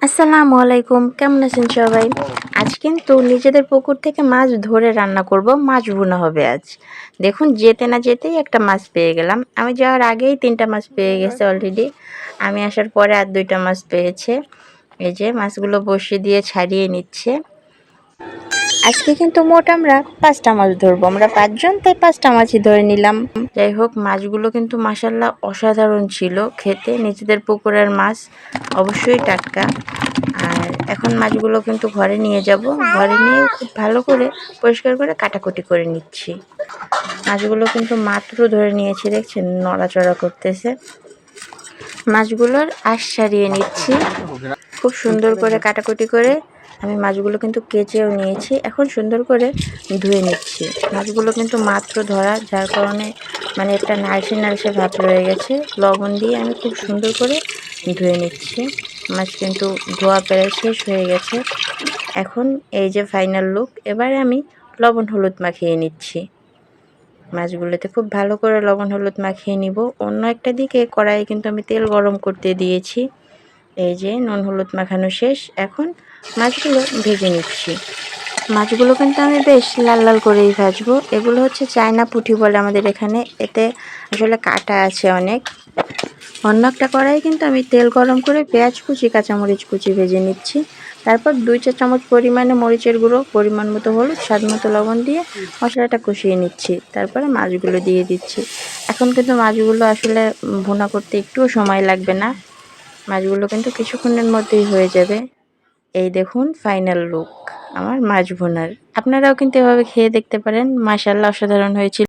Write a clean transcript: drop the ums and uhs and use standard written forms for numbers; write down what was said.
আসসালামু আলাইকুম, কেমন আছেন সবাই? আজ কিন্তু নিজেদের পুকুর থেকে মাছ ধরে রান্না করব, মাছ ভুনা হবে আজ। দেখুন যেতে না যেতেই একটা মাছ পেয়ে গেলাম। আমি যাওয়ার আগেই ৩টা মাছ পেয়ে গেছে অলরেডি। আমি আসার পরে আর ২টা মাছ পেয়েছে। এই যে মাছগুলো বসিয়ে দিয়ে ছাড়িয়ে নিচ্ছে। আজকে কিন্তু মোট আমরা ৫টা মাছ ধরবো। আমরা ৫ জন, তাই ৫টা মাছই ধরে নিলাম। যাই হোক, মাছগুলো কিন্তু মাশাআল্লাহ অসাধারণ ছিল খেতে। নিজেদের পুকুরের মাছ, অবশ্যই টাটকা। আর এখন মাছগুলো কিন্তু ঘরে নিয়ে যাব। ঘরে নিয়ে খুব ভালো করে পরিষ্কার করে কাটাকুটি করে নিচ্ছি। মাছগুলো কিন্তু মাত্র ধরে নিয়েছি, দেখছেন নড়াচড়া করতেছে। মাছগুলোর আঁশ ছাড়িয়ে নিচ্ছি। খুব সুন্দর করে কাটাকুটি করে আমি মাছগুলো কিন্তু কেচেও নিয়েছি। এখন সুন্দর করে ধুয়ে নিচ্ছি। মাছগুলো কিন্তু মাত্র ধরা, যার কারণে মানে একটা নালচে নালচে ভাব রয়ে গেছে। লবণ দিয়ে আমি খুব সুন্দর করে ধুয়ে নিচ্ছি। মাছ কিন্তু ধোয়া প্রায় শেষ হয়ে গেছে। এখন এই যে ফাইনাল লুক, এবারে আমি লবণ হলুদ মাখিয়ে নিচ্ছি। মাছগুলোতে খুব ভালো করে লবণ হলুদ মাখিয়ে নিব। অন্য একটা দিকে কড়াইয়ে কিন্তু আমি তেল গরম করতে দিয়েছি। এই যে নুন হলুদ মাখানো শেষ। এখন মাছগুলো ভেজে নিচ্ছি। মাছগুলো কিন্তু আমি বেশ লাল লাল করেই ভাজবো। এগুলো হচ্ছে চায়না পুঁটি বলে আমাদের এখানে। এতে আসলে কাঁটা আছে অনেক। অন্য একটা কড়াইয়ে কিন্তু আমি তেল গরম করে পেঁয়াজ কুচি, কাঁচামরিচ কুচি ভেজে নিচ্ছি। তারপর ২ চা চামচ পরিমাণে মরিচের গুঁড়ো, পরিমাণ মতো হলুদ, স্বাদ মতো লবণ দিয়ে মশলাটা কষিয়ে নিচ্ছি। তারপরে মাছগুলো দিয়ে দিচ্ছি। এখন কিন্তু মাছগুলো আসলে ভুনা করতে একটুও সময় লাগবে না। মাছগুলো কিন্তু কিছুক্ষণের মধ্যেই হয়ে যাবে। এই দেখুন ফাইনাল লুক আমার মাছ ভুনার। আপনারাও কিন্তু এভাবে খেয়ে দেখতে পারেন। মাশাআল্লাহ অসাধারণ হয়েছিল।